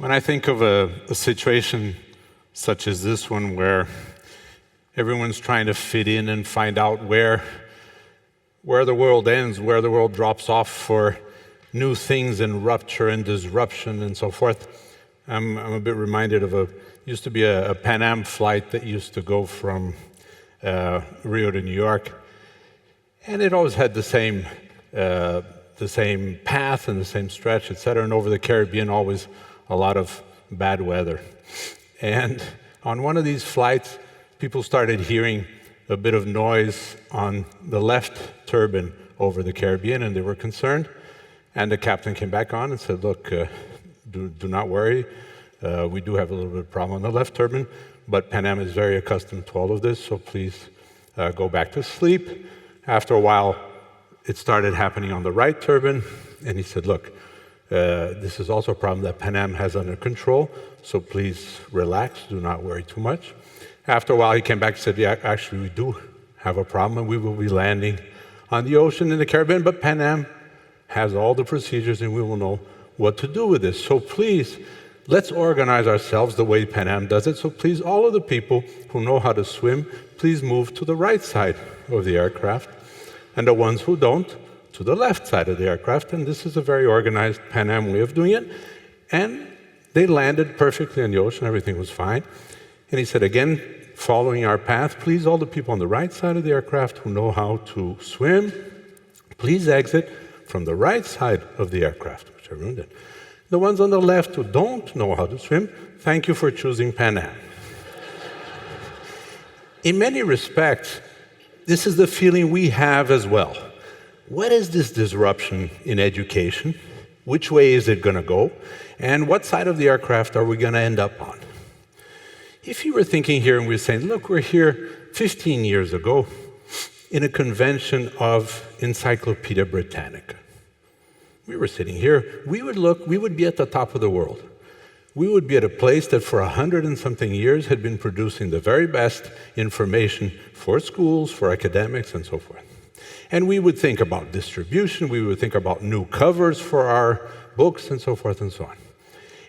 When I think of a situation such as this one where everyone's trying to fit in and find out where the world ends, where the world drops off for new things and rupture and disruption and so forth, I'm a bit reminded of used to be a Pan Am flight that used to go from Rio to New York, and it always had the same path and the same stretch, etc. And over the Caribbean, always a lot of bad weather. And on one of these flights, people started hearing a bit of noise on the left turbine over the Caribbean, and they were concerned. And the captain came back on and said, look, do not worry. We do have a little bit of problem on the left turbine, but Pan Am is very accustomed to all of this, so please go back to sleep. After a while, it started happening on the right turbine, and he said, look, this is also a problem that Pan Am has under control, so please relax, do not worry too much. After a while, he came back and said, yeah, actually, we do have a problem, and we will be landing on the ocean in the Caribbean, but Pan Am has all the procedures, and we will know what to do with this. So please, let's organize ourselves the way Pan Am does it. So please, all of the people who know how to swim, please move to the right side of the aircraft, and the ones who don't, to the left side of the aircraft. And this is a very organized Pan Am way of doing it. And they landed perfectly on the ocean. Everything was fine. And he said, again, following our path, please, all the people on the right side of the aircraft who know how to swim, please exit from the right side of the aircraft, which everyone did. The ones on the left who don't know how to swim, thank you for choosing Pan Am. In many respects, this is the feeling we have as well. What is this disruption in education? Which way is it going to go? And what side of the aircraft are we going to end up on? If you were thinking here and we're saying, look, we're here 15 years ago in a convention of Encyclopedia Britannica. We were sitting here, we would be at the top of the world. We would be at a place that for 100 and something years had been producing the very best information for schools, for academics, and so forth. And we would think about distribution, we would think about new covers for our books, and so forth and so on.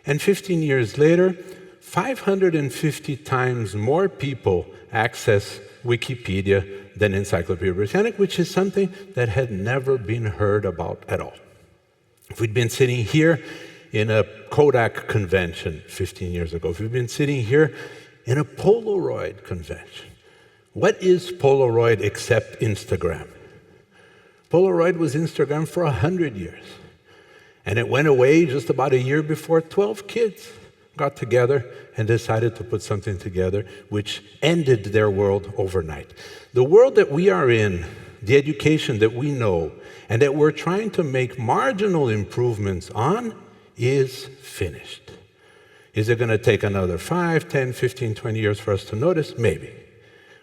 And 15 years later, 550 times more people access Wikipedia than Encyclopedia Britannica, which is something that had never been heard about at all. If we'd been sitting here in a Kodak convention 15 years ago, if we'd been sitting here in a Polaroid convention, what is Polaroid except Instagram? Polaroid was Instagram for 100 years. And it went away just about a year before 12 kids got together and decided to put something together which ended their world overnight. The world that we are in, the education that we know, and that we're trying to make marginal improvements on, is finished. Is it going to take another 5, 10, 15, 20 years for us to notice? Maybe.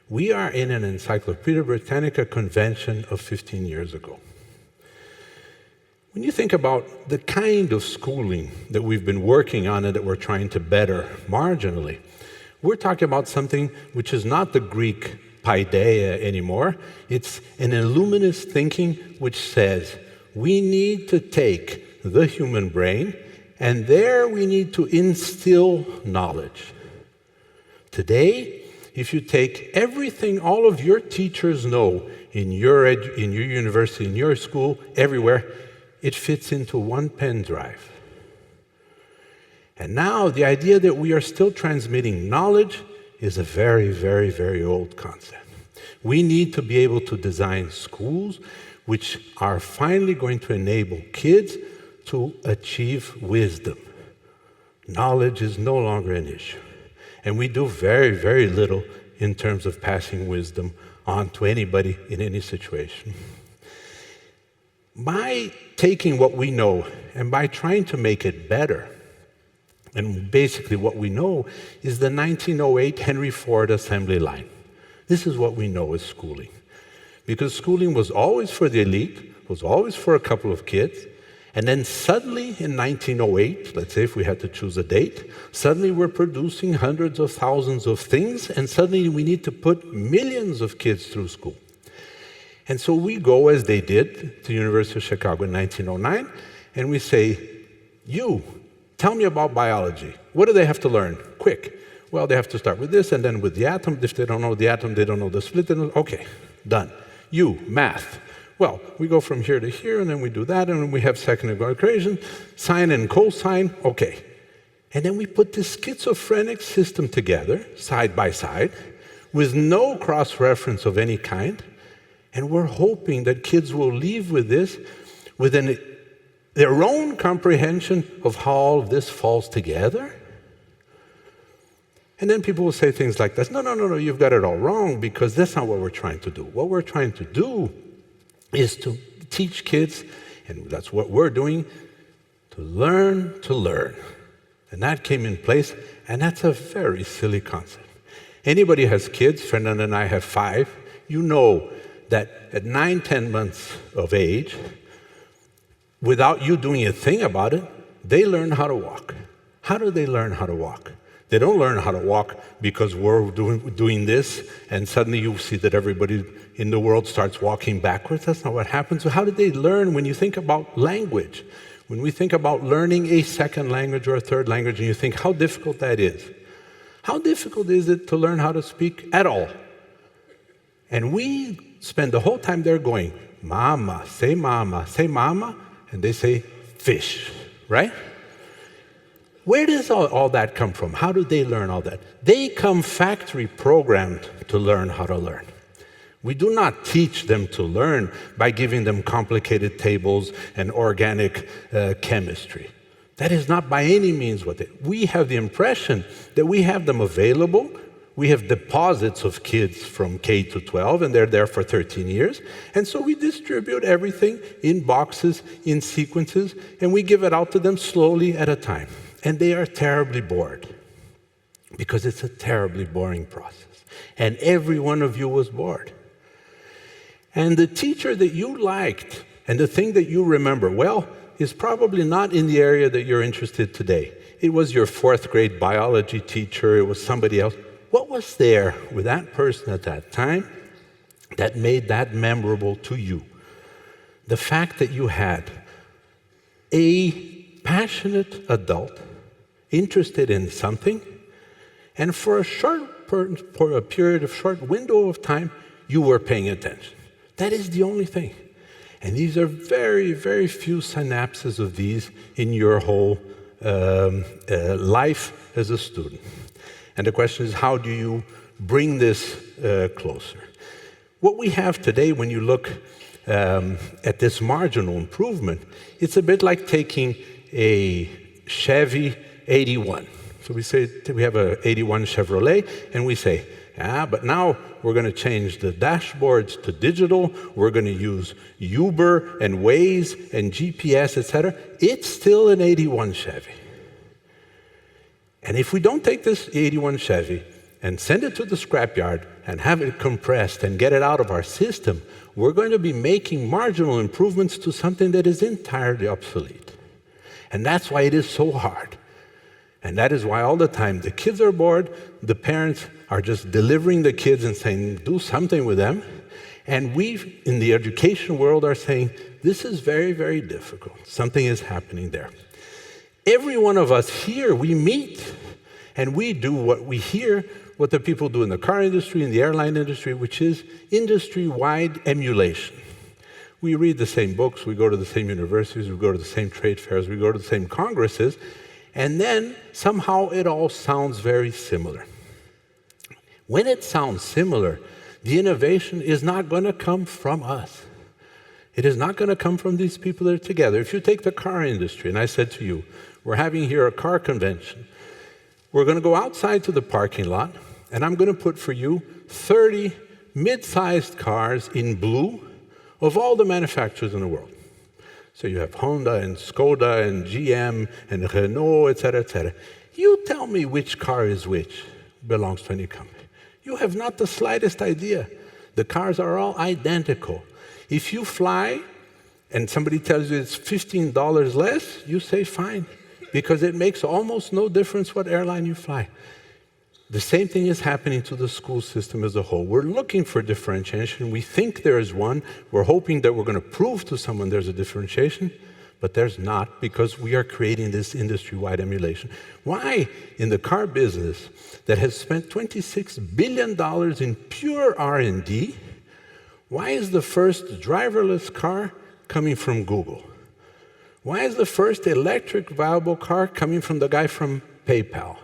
We are in an Encyclopedia Britannica convention of 15 years ago. When you think about the kind of schooling that we've been working on and that we're trying to better marginally, we're talking about something which is not the Greek paideia anymore. It's an illuminist thinking which says we need to take the human brain and there we need to instill knowledge. Today, if you take everything all of your teachers know in your university, in your school, everywhere, it fits into one pen drive. And now the idea that we are still transmitting knowledge is a very, very, very old concept. We need to be able to design schools which are finally going to enable kids to achieve wisdom. Knowledge is no longer an issue. And we do very, very little in terms of passing wisdom on to anybody in any situation. By taking what we know and by trying to make it better, and basically what we know is the 1908 Henry Ford assembly line. This is what we know as schooling. Because schooling was always for the elite, was always for a couple of kids, and then suddenly in 1908, let's say if we had to choose a date, suddenly we're producing hundreds of thousands of things, and suddenly we need to put millions of kids through school. And so we go, as they did, to the University of Chicago in 1909, and we say, you, tell me about biology. What do they have to learn? Quick. Well, they have to start with this and then with the atom. If they don't know the atom, they don't know the split. Okay, done. You, math. Well, we go from here to here, and then we do that, and then we have second-order equation, sine and cosine. Okay. And then we put this schizophrenic system together, side by side, with no cross-reference of any kind, and we're hoping that kids will leave with this, with their own comprehension of how all of this falls together. And then people will say things like this, no, you've got it all wrong, because that's not what we're trying to do. What we're trying to do is to teach kids, and that's what we're doing, to learn to learn. And that came in place, and that's a very silly concept. Anybody has kids, Fernanda and I have 5, you know that at 9, 10 months of age, without you doing a thing about it, they learn how to walk. How do they learn how to walk? They don't learn how to walk because we're doing this, and suddenly you see that everybody in the world starts walking backwards. That's not what happens. So how do they learn when you think about language? When we think about learning a second language or a third language, and you think how difficult that is. How difficult is it to learn how to speak at all? And we spend the whole time there going, mama, and they say fish, right? Where does all that come from? How do they learn all that? They come factory programmed to learn how to learn. We do not teach them to learn by giving them complicated tables and organic chemistry. That is not by any means what we have the impression that we have them available. We have deposits of kids from K to 12, and they're there for 13 years. And so we distribute everything in boxes, in sequences, and we give it out to them slowly at a time. And they are terribly bored because it's a terribly boring process. And every one of you was bored. And the teacher that you liked and the thing that you remember well is probably not in the area that you're interested today. It was your 4th grade biology teacher, it was somebody else. What was there with that person at that time that made that memorable to you? The fact that you had a passionate adult interested in something, and for a short period of short window of time, you were paying attention. That is the only thing. And these are very, very few synapses of these in your whole life as a student. And the question is, how do you bring this closer? What we have today, when you look at this marginal improvement, it's a bit like taking a Chevy 81. So we say we have a 81 Chevrolet, and we say, but now we're going to change the dashboards to digital. We're going to use Uber and Waze and GPS, etc. It's still an 81 Chevy. And if we don't take this 81 Chevy and send it to the scrapyard and have it compressed and get it out of our system, we're going to be making marginal improvements to something that is entirely obsolete. And that's why it is so hard. And that is why all the time the kids are bored, the parents are just delivering the kids and saying, do something with them. And we, in the education world, are saying, this is very, very difficult. Something is happening there. Every one of us here, we meet, and we do what we hear, what the people do in the car industry, in the airline industry, which is industry-wide emulation. We read the same books, we go to the same universities, we go to the same trade fairs, we go to the same congresses, and then somehow it all sounds very similar. When it sounds similar, the innovation is not going to come from us. It is not going to come from these people that are together. If you take the car industry, and I said to you, we're having here a car convention. We're going to go outside to the parking lot, and I'm going to put for you 30 mid-sized cars in blue of all the manufacturers in the world. So you have Honda and Skoda and GM and Renault, et cetera, You tell me which car is which, belongs to any company. You have not the slightest idea. The cars are all identical. If you fly and somebody tells you it's $15 less, you say fine, because it makes almost no difference what airline you fly. The same thing is happening to the school system as a whole. We're looking for differentiation. We think there is one. We're hoping that we're going to prove to someone there's a differentiation, but there's not, because we are creating this industry-wide emulation. Why, in the car business that has spent $26 billion in pure R&D, why is the first driverless car coming from Google? Why is the first electric viable car coming from the guy from PayPal?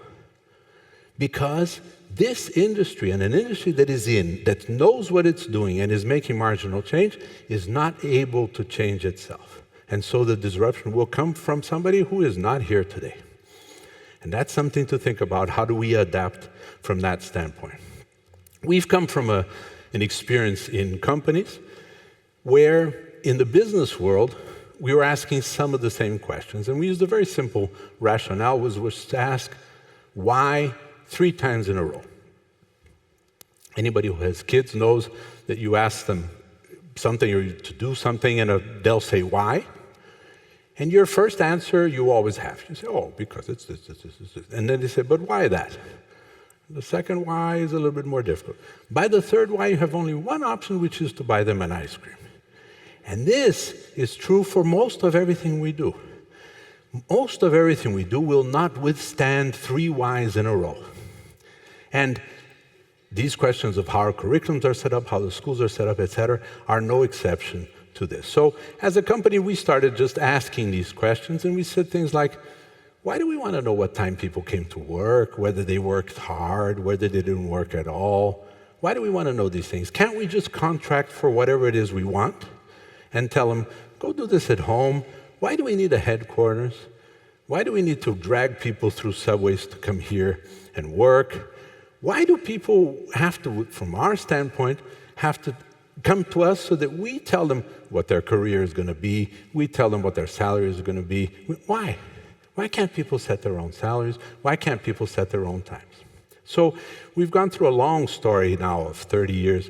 Because this industry, and an industry that knows what it's doing and is making marginal change, is not able to change itself. And so the disruption will come from somebody who is not here today. And that's something to think about. How do we adapt from that standpoint? We've come from an experience in companies where in the business world, we were asking some of the same questions. And we used a very simple rationale, was to ask why 3 times in a row. Anybody who has kids knows that you ask them something or to do something, and they'll say why. And your first answer you always have. You say, oh, because it's this. And then they say, but why that? The second why is a little bit more difficult. By the third why, you have only one option, which is to buy them an ice cream. And this is true for most of everything we do. Most of everything we do will not withstand 3 whys in a row. And these questions of how our curriculums are set up, how the schools are set up, et cetera, are no exception to this. So as a company, we started just asking these questions, and we said things like, why do we want to know what time people came to work, whether they worked hard, whether they didn't work at all? Why do we want to know these things? Can't we just contract for whatever it is we want and tell them, go do this at home? Why do we need a headquarters? Why do we need to drag people through subways to come here and work? Why do people have to, from our standpoint, have to come to us so that we tell them what their career is going to be, we tell them what their salary is going to be? Why? Why can't people set their own salaries? Why can't people set their own times? So we've gone through a long story now of 30 years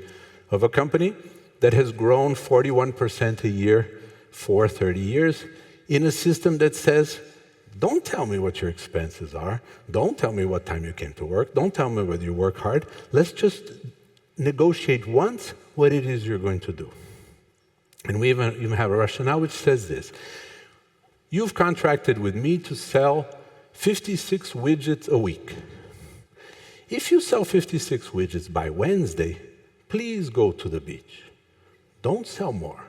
of a company that has grown 41% a year for 30 years in a system that says, don't tell me what your expenses are. Don't tell me what time you came to work. Don't tell me whether you work hard. Let's just negotiate once what it is you're going to do. And we even have a rationale which says this. You've contracted with me to sell 56 widgets a week. If you sell 56 widgets by Wednesday, please go to the beach. Don't sell more,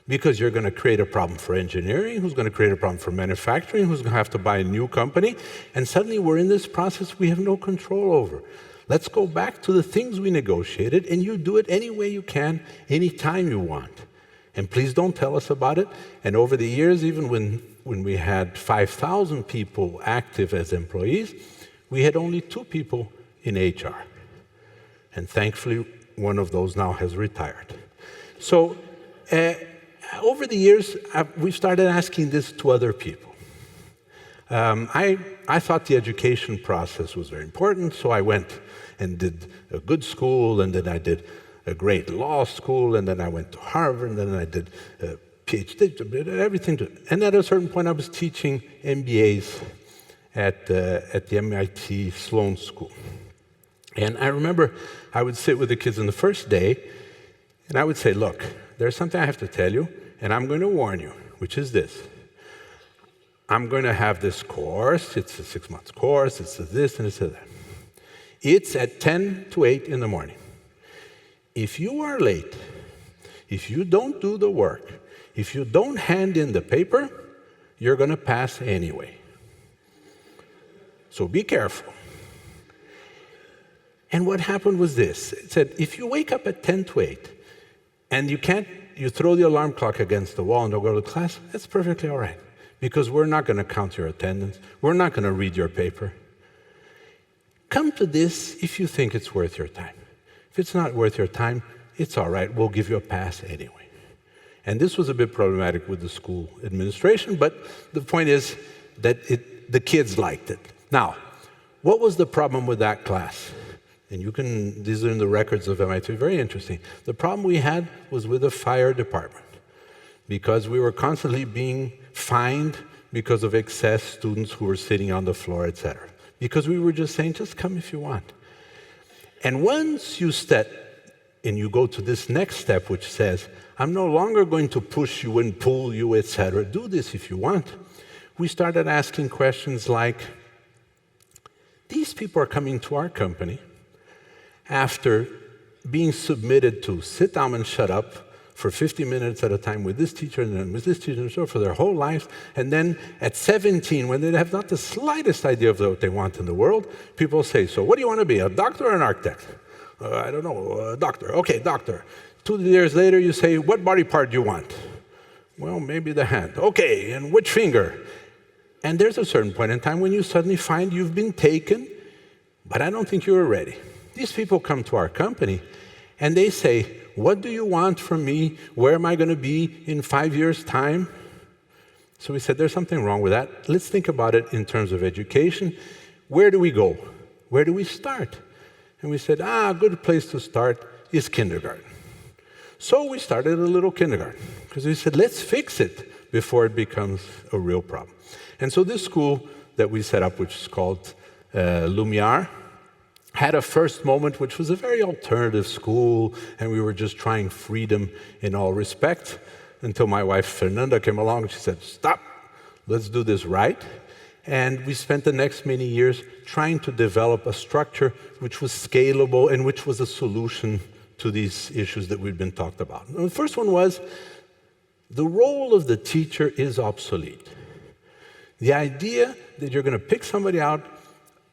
because you're going to create a problem for engineering, who's going to create a problem for manufacturing, who's going to have to buy a new company, and suddenly we're in this process we have no control over. Let's go back to the things we negotiated, and you do it any way you can, any time you want. And please don't tell us about it. And over the years, even when we had 5,000 people active as employees, we had only 2 people in HR. And thankfully, one of those now has retired. So over the years, we've started asking this to other people. I thought the education process was very important, so I went and did a good school, and then I did a great law school, and then I went to Harvard, and then I did a PhD, everything. And at a certain point, I was teaching MBAs at the MIT Sloan School. And I remember I would sit with the kids on the first day, and I would say, look, there's something I have to tell you, and I'm going to warn you, which is this. I'm going to have this course. It's a 6-month course. It's a this and it's a that. It's at 10 to 8 in the morning. If you are late, if you don't do the work, if you don't hand in the paper, you're going to pass anyway. So be careful. And what happened was this. It said, if you wake up at 10 to 8 and you throw the alarm clock against the wall and don't go to class, that's perfectly all right. Because we're not going to count your attendance. We're not going to read your paper. Come to this if you think it's worth your time. If it's not worth your time, it's all right. We'll give you a pass anyway. And this was a bit problematic with the school administration, but the point is that the kids liked it. Now, what was the problem with that class? And these are in the records of MIT, very interesting. The problem we had was with the fire department, because we were constantly being fined because of excess students who were sitting on the floor, et cetera. Because we were just saying, just come if you want. And once you set and you go to this next step, which says, I'm no longer going to push you and pull you, etc. Do this if you want. We started asking questions like, these people are coming to our company after being submitted to sit down and shut up for 50 minutes at a time with this teacher and then with this teacher and so for their whole lives. And then at 17, when they have not the slightest idea of what they want in the world, people say, so what do you want to be, a doctor or an architect? I don't know, a doctor. Okay, doctor. 2 years later, you say, what body part do you want? Well, maybe the hand. Okay, and which finger? And there's a certain point in time when you suddenly find you've been taken, but I don't think you were ready. These people come to our company, and they say, what do you want from me? Where am I going to be in 5 years' time? So we said, there's something wrong with that. Let's think about it in terms of education. Where do we go? Where do we start? And we said, a good place to start is kindergarten. So we started a little kindergarten, because we said, let's fix it before it becomes a real problem. And so this school that we set up, which is called Lumiar, had a first moment, which was a very alternative school, and we were just trying freedom in all respect, until my wife, Fernanda, came along and she said, stop, let's do this right. And we spent the next many years trying to develop a structure which was scalable and which was a solution to these issues that we've been talked about. And the first one was, the role of the teacher is obsolete. The idea that you're going to pick somebody out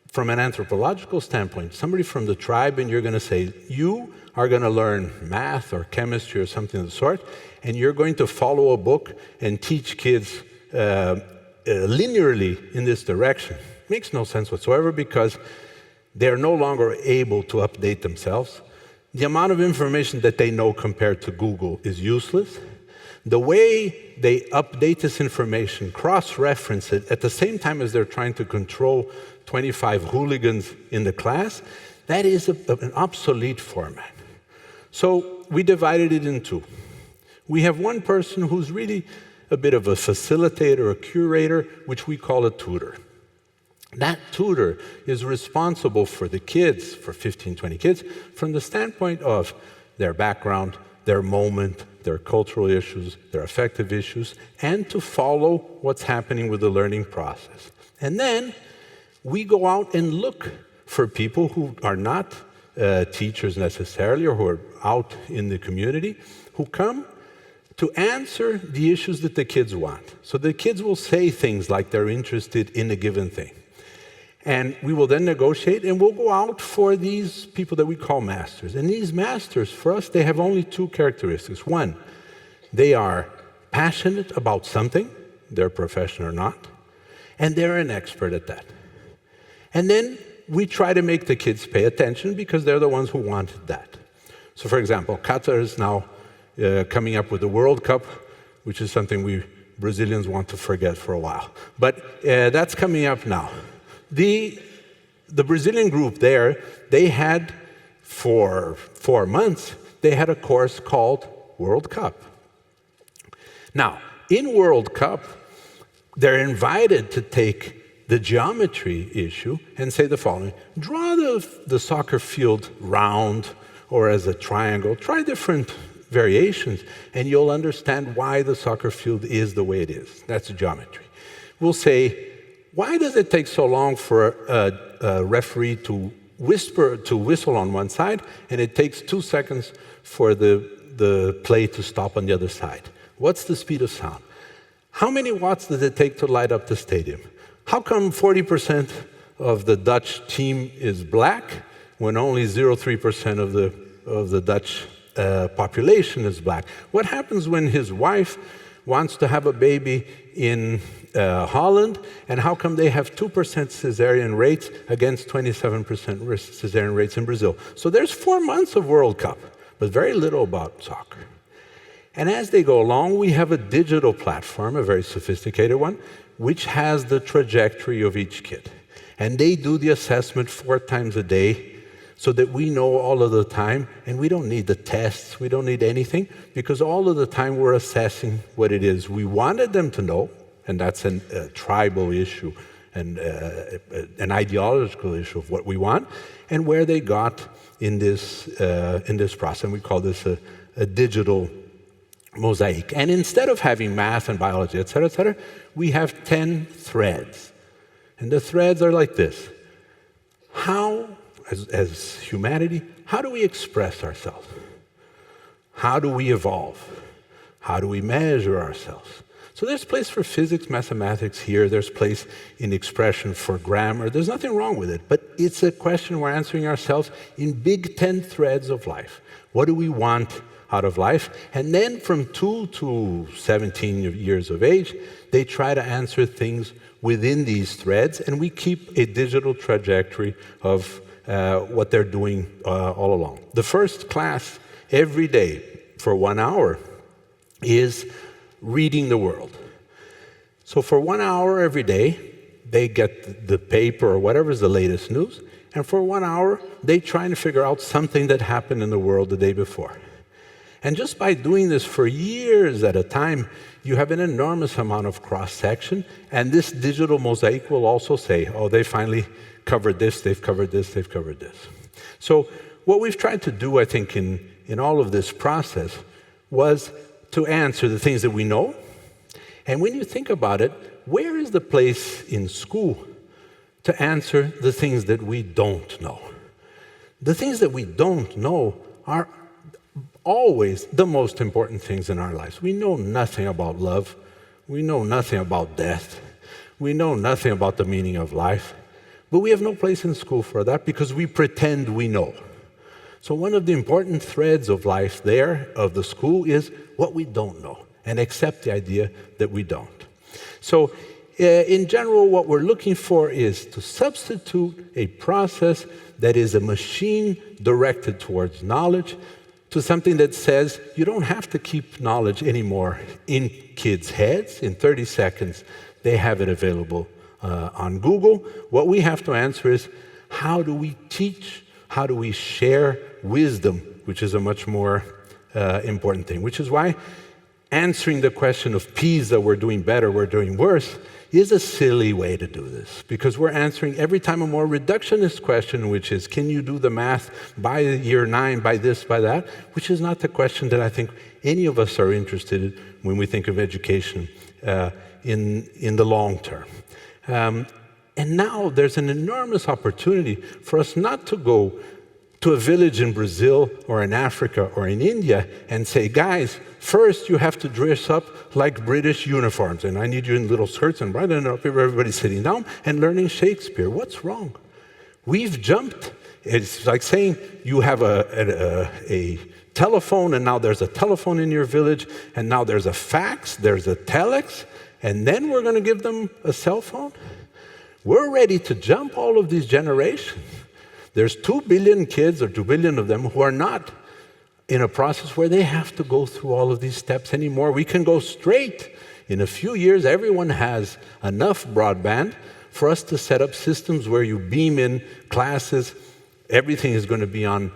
from an anthropological standpoint, somebody from the tribe, and you're going to say, you are going to learn math or chemistry or something of the sort, and you're going to follow a book and teach kids linearly in this direction. Makes no sense whatsoever, because they're no longer able to update themselves. The amount of information that they know compared to Google is useless. The way they update this information, cross-reference it, at the same time as they're trying to control 25 hooligans in the class, that is an obsolete format. So we divided it in two. We have one person who's really a bit of a facilitator, a curator, which we call a tutor. That tutor is responsible for the kids, for 15, 20 kids, from the standpoint of their background, their moment, their cultural issues, their affective issues, and to follow what's happening with the learning process. And then we go out and look for people who are not teachers necessarily, or who are out in the community, who come to answer the issues that the kids want. So the kids will say things like they're interested in a given thing. And we will then negotiate, and we'll go out for these people that we call masters. And these masters, for us, they have only two characteristics. One, they are passionate about something, their profession or not, and they're an expert at that. And then we try to make the kids pay attention, because they're the ones who wanted that. So for example, Qatar is now coming up with the World Cup, which is something we Brazilians want to forget for a while. But that's coming up now. The Brazilian group there, they had, for 4 months, they had a course called World Cup. Now, in World Cup, they're invited to take the geometry issue and say the following: draw the soccer field round or as a triangle, try different variations, and you'll understand why the soccer field is the way it is. That's geometry. We'll say, why does it take so long for a referee to whistle on one side, and it takes 2 seconds for the play to stop on the other side? What's the speed of sound? How many watts does it take to light up the stadium? How come 40% of the Dutch team is black when only 0.3% of the Dutch population is black? What happens when his wife wants to have a baby in Holland, and how come they have 2% cesarean rates against 27% cesarean rates in Brazil? So there's 4 months of World Cup, but very little about soccer. And as they go along, we have a digital platform, a very sophisticated one, which has the trajectory of each kid. And they do the assessment 4 times a day, so that we know all of the time, and we don't need the tests, we don't need anything, because all of the time we're assessing what it is we wanted them to know, and that's a tribal issue an ideological issue of what we want, and where they got in this process. And we call this a digital mosaic. And instead of having math and biology, et cetera, we have 10 threads. And the threads are like this. How, as humanity, how do we express ourselves? How do we evolve? How do we measure ourselves? So there's place for physics, mathematics here. There's place in expression for grammar. There's nothing wrong with it. But it's a question we're answering ourselves in big 10 threads of life. What do we want out of life? And then from 2 to 17 years of age, they try to answer things within these threads, and we keep a digital trajectory of what they're doing all along. The first class every day for 1 hour is reading the world. So for 1 hour every day, they get the paper or whatever is the latest news, and for 1 hour, they try to figure out something that happened in the world the day before. And just by doing this for years at a time, you have an enormous amount of cross-section, and this digital mosaic will also say, oh, they finally covered this, they've covered this, they've covered this. So what we've tried to do, I think, in all of this process was to answer the things that we know. And when you think about it, where is the place in school to answer the things that we don't know? The things that we don't know are always the most important things in our lives. We know nothing about love. We know nothing about death. We know nothing about the meaning of life. But we have no place in school for that because we pretend we know. So one of the important threads of life there, of the school, is what we don't know, and accept the idea that we don't. So in general, what we're looking for is to substitute a process that is a machine directed towards knowledge to something that says you don't have to keep knowledge anymore in kids' heads. In 30 seconds, they have it available on Google. What we have to answer is, how do we teach? How do we share wisdom, which is a much more important thing, which is why answering the question of PISA, we're doing better, we're doing worse, is a silly way to do this, because we're answering every time a more reductionist question, which is, can you do the math by year 9, by this, by that, which is not the question that I think any of us are interested in when we think of education in the long term. And now there's an enormous opportunity for us not to go to a village in Brazil or in Africa or in India and say, guys, first you have to dress up like British uniforms, and I need you in little skirts, and right up here everybody's sitting down and learning Shakespeare. What's wrong? We've jumped. It's like saying you have a telephone, and now there's a telephone in your village, and now there's a fax, there's a telex, and then we're going to give them a cell phone? We're ready to jump all of these generations. There's 2 billion kids, or 2 billion of them, who are not in a process where they have to go through all of these steps anymore. We can go straight. In a few years, everyone has enough broadband for us to set up systems where you beam in classes. Everything is going to be on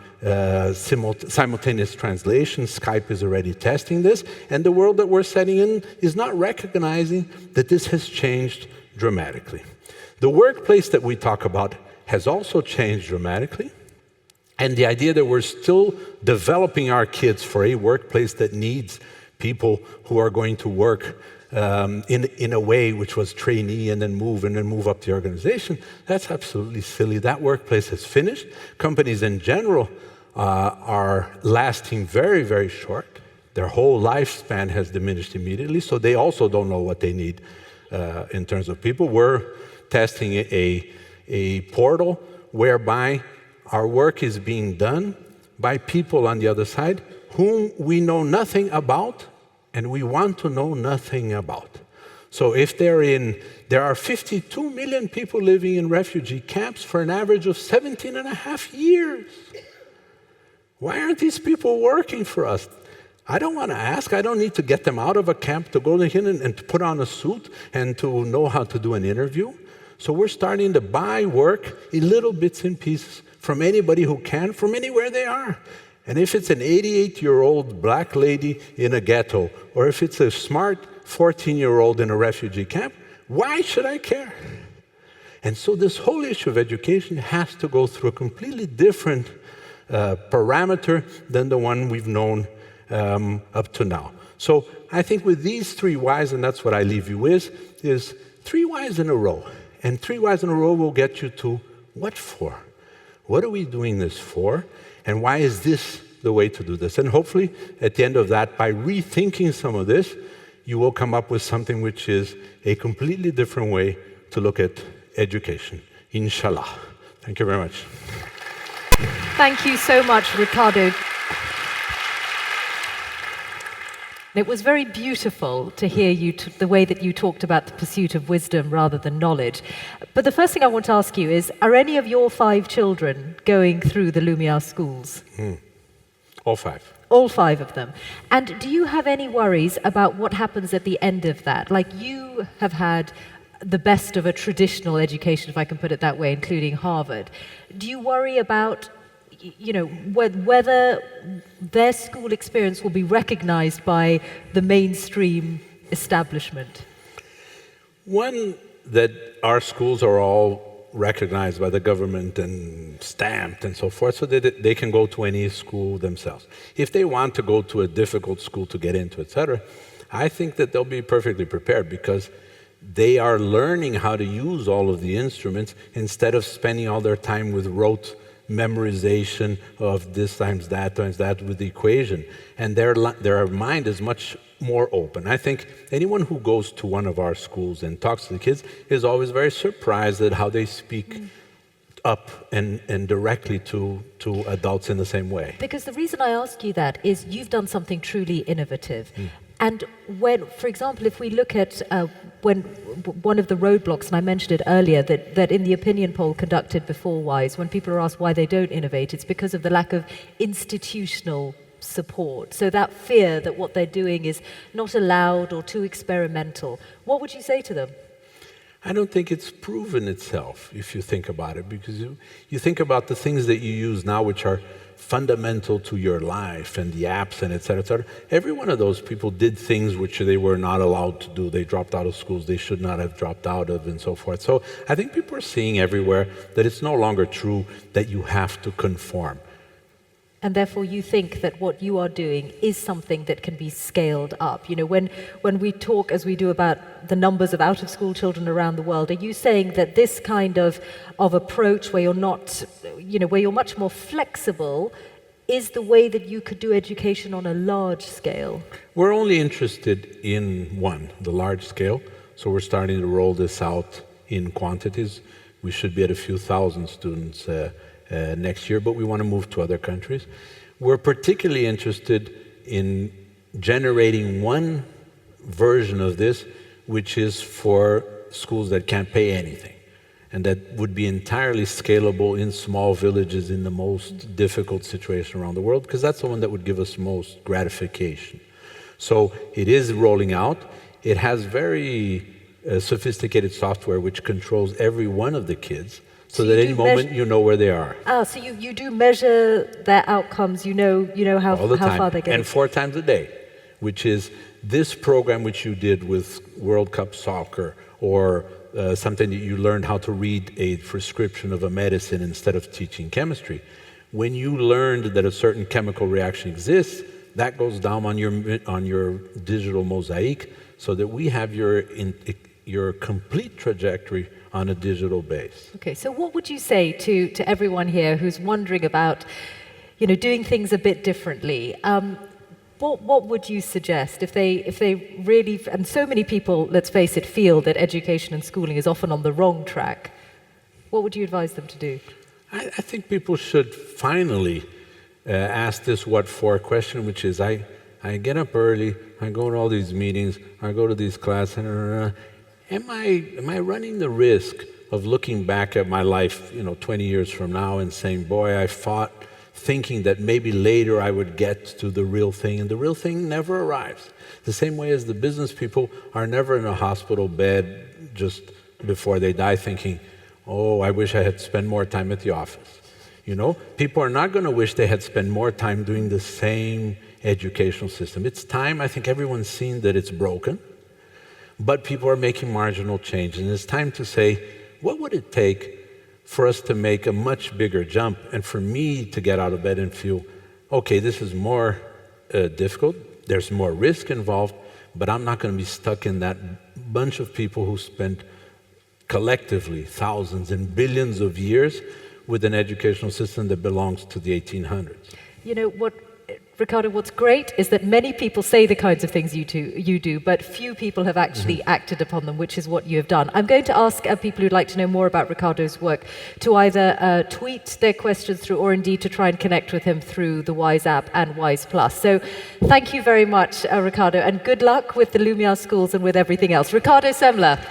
simultaneous translation. Skype is already testing this. And the world that we're setting in is not recognizing that this has changed dramatically. The workplace that we talk about has also changed dramatically. And the idea that we're still developing our kids for a workplace that needs people who are going to work in a way which was trainee and then move up the organization, that's absolutely silly. That workplace has finished. Companies in general are lasting very, very short. Their whole lifespan has diminished immediately, so they also don't know what they need in terms of people. We're testing a portal whereby our work is being done by people on the other side whom we know nothing about and we want to know nothing about. So if there are 52 million people living in refugee camps for an average of 17 and a half years. Why aren't these people working for us? I don't want to ask. I don't need to get them out of a camp to go in and to put on a suit and to know how to do an interview. So we're starting to buy work in little bits and pieces from anybody who can, from anywhere they are. And if it's an 88-year-old black lady in a ghetto, or if it's a smart 14-year-old in a refugee camp, why should I care? And so this whole issue of education has to go through a completely different parameter than the one we've known up to now. So I think with these 3 whys, and that's what I leave you with, is 3 whys in a row. And 3 whys in a row will get you to what for? What are we doing this for? And why is this the way to do this? And hopefully, at the end of that, by rethinking some of this, you will come up with something which is a completely different way to look at education. Inshallah. Thank you very much. Thank you so much, Ricardo. It was very beautiful to hear you, the way that you talked about the pursuit of wisdom rather than knowledge. But the first thing I want to ask you is, are any of your 5 children going through the Lumiar Schools? All 5. All 5 of them. And do you have any worries about what happens at the end of that? Like, you have had the best of a traditional education, if I can put it that way, including Harvard. Do you worry about, whether their school experience will be recognized by the mainstream establishment? One, that our schools are all recognized by the government and stamped and so forth, so that they can go to any school themselves. If they want to go to a difficult school to get into, etc., I think that they'll be perfectly prepared, because they are learning how to use all of the instruments instead of spending all their time with rote memorization of this times that with the equation. And their mind is much more open. I think anyone who goes to one of our schools and talks to the kids is always very surprised at how they speak up and directly to adults in the same way. Because the reason I ask you that is you've done something truly innovative. And when, for example, if we look at when one of the roadblocks, and I mentioned it earlier, that in the opinion poll conducted before WISE, when people are asked why they don't innovate, it's because of the lack of institutional support. So that fear that what they're doing is not allowed or too experimental. What would you say to them? I don't think it's proven itself, if you think about it, because you think about the things that you use now, which are fundamental to your life, and the apps and et cetera, et cetera. Every one of those people did things which they were not allowed to do. They dropped out of schools they should not have dropped out of, and so forth. So I think people are seeing everywhere that it's no longer true that you have to conform. And therefore you think that what you are doing is something that can be scaled up. When we talk, as we do, about the numbers of out-of-school children around the world, are you saying that this kind of approach where you're not, where you're much more flexible, is the way that you could do education on a large scale? We're only interested in one, the large scale. So we're starting to roll this out in quantities. We should be at a few thousand students next year, but we want to move to other countries. We're particularly interested in generating one version of this, which is for schools that can't pay anything, and that would be entirely scalable in small villages in the most difficult situation around the world, because that's the one that would give us most gratification. So it is rolling out. It has very sophisticated software which controls every one of the kids, so that any moment you know where they are. So you do measure their outcomes, you know how far they're getting. And 4 times a day, which is this program which you did with World Cup soccer, or something that you learned how to read a prescription of a medicine instead of teaching chemistry. When you learned that a certain chemical reaction exists, that goes down on your digital mosaic, so that we have your complete trajectory on a digital base. Okay, so what would you say to everyone here who's wondering about, doing things a bit differently? What would you suggest if they really, and so many people, let's face it, feel that education and schooling is often on the wrong track? What would you advise them to do? I think people should finally ask this what for question, which is I get up early, I go to all these meetings, I go to these classes, Am I running the risk of looking back at my life, 20 years from now and saying, boy, I fought thinking that maybe later I would get to the real thing, and the real thing never arrives. The same way as the business people are never in a hospital bed just before they die thinking, oh, I wish I had spent more time at the office. People are not going to wish they had spent more time doing the same educational system. It's time. I think everyone's seen that it's broken. But people are making marginal change, and it's time to say, what would it take for us to make a much bigger jump and for me to get out of bed and feel, okay, this is more difficult, there's more risk involved, but I'm not going to be stuck in that bunch of people who spent collectively thousands and billions of years with an educational system that belongs to the 1800s. You know what, Ricardo, what's great is that many people say the kinds of things you do, but few people have actually acted upon them, which is what you have done. I'm going to ask people who'd like to know more about Ricardo's work to either tweet their questions through or indeed to try and connect with him through the Wise app and Wise Plus. So thank you very much, Ricardo, and good luck with the Lumiar Schools and with everything else. Ricardo Semler.